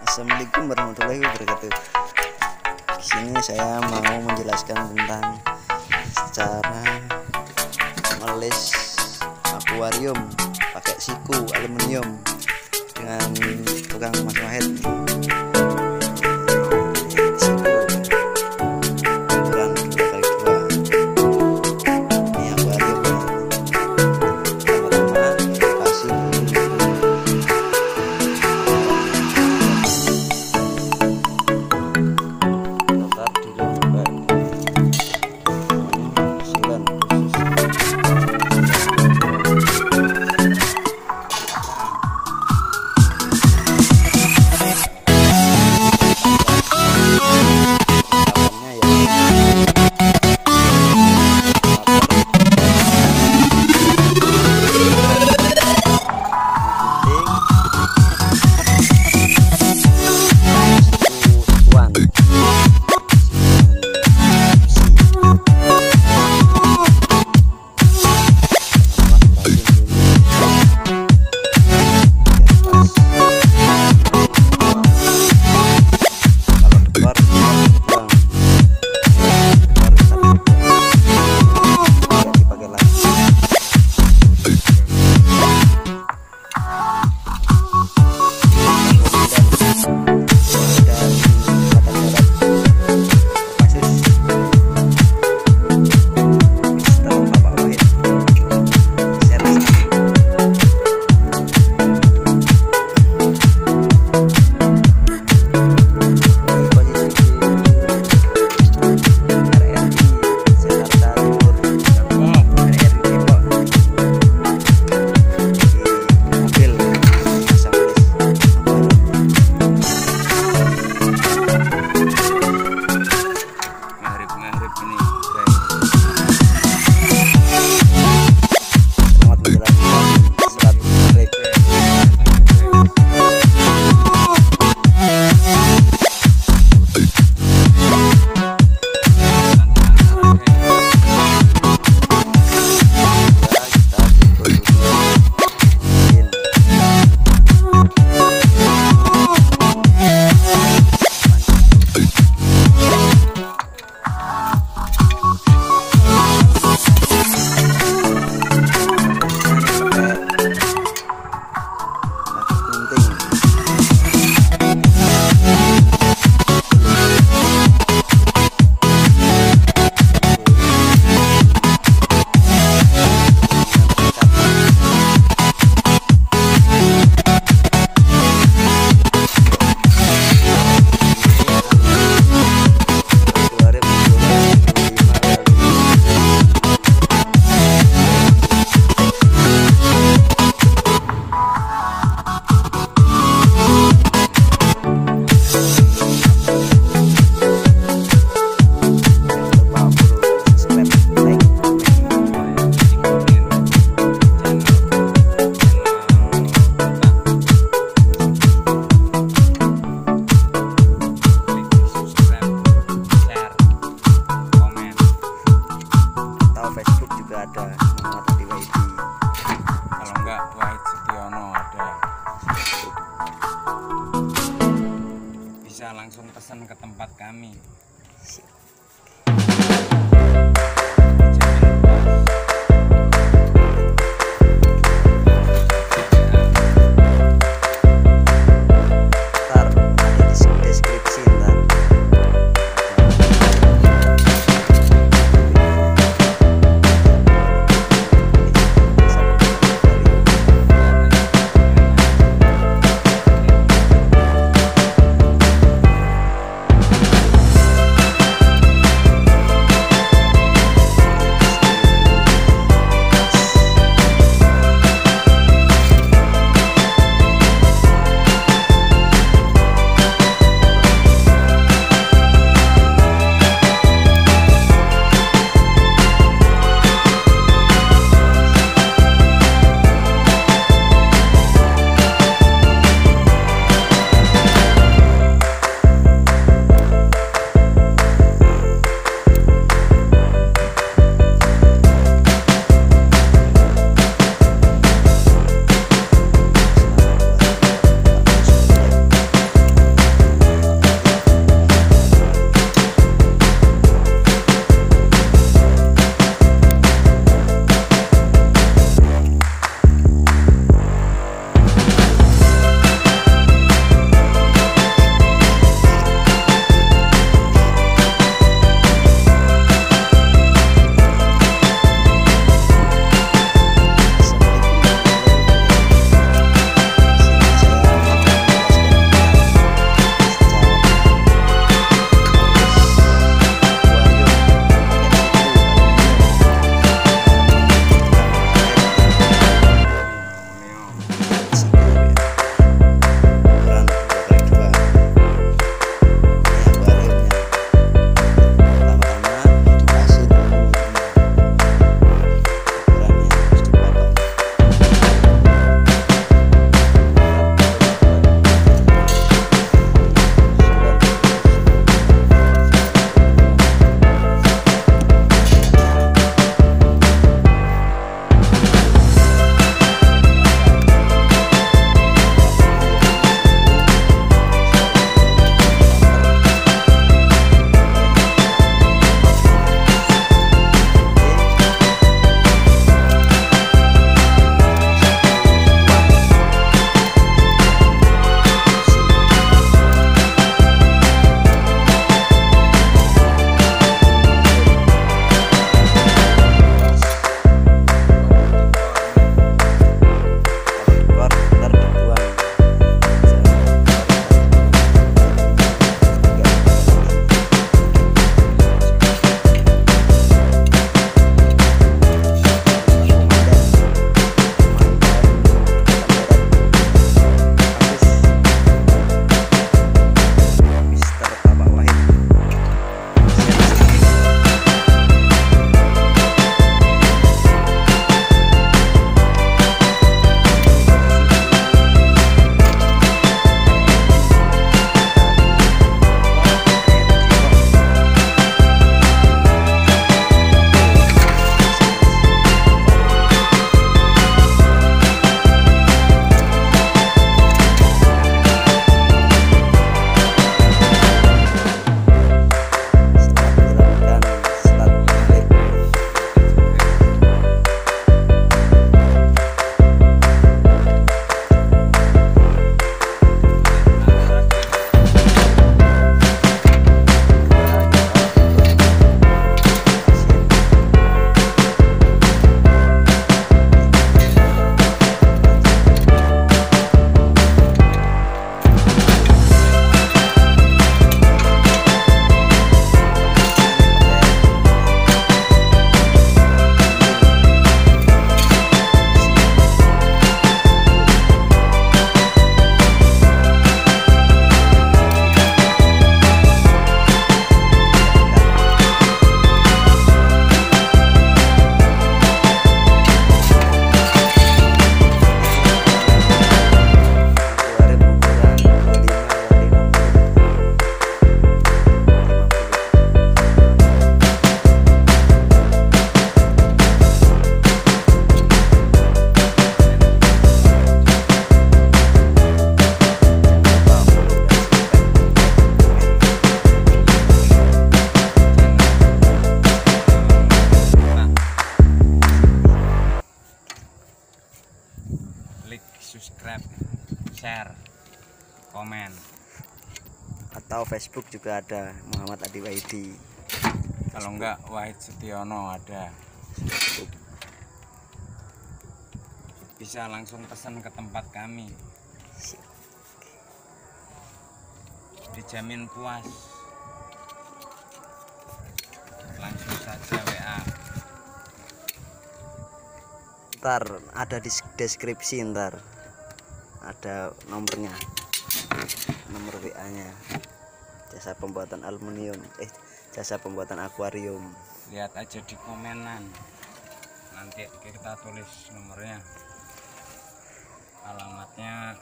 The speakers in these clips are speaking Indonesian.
Assalamualaikum warahmatullahi wabarakatuh. Di sini saya mau menjelaskan tentang cara melis akuarium pakai siku aluminium dengan tukang Mas Wahid. Langsung pesan ke tempat kami. Ntar ada di deskripsi ntar. atau Facebook juga ada, Muhammad Adi Waidi. Kalau enggak Wahid Sutiono ada. Bisa langsung pesan ke tempat kami. Dijamin puas. Langsung saja WA. Ntar ada di deskripsi, ntar ada nomornya, nomor WA nya. Jasa pembuatan aluminium, jasa pembuatan akuarium. Lihat aja di komenan, nanti kita tulis nomornya, alamatnya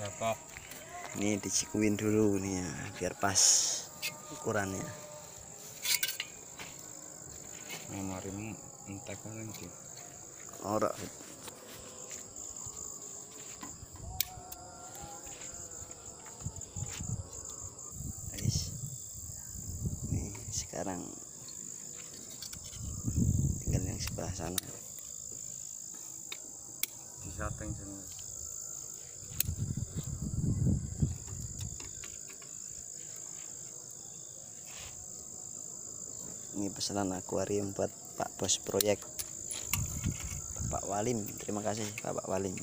Depok. Ini dicikuin dulu nih ya, biar pas ukurannya. Memorimu entek nanti. Ora. Guys, nih sekarang tinggal yang sebelah sana. Di setting jenis. Ini pesanan akuarium buat Pak Bos proyek, Bapak Walim. Terima kasih Bapak Walim.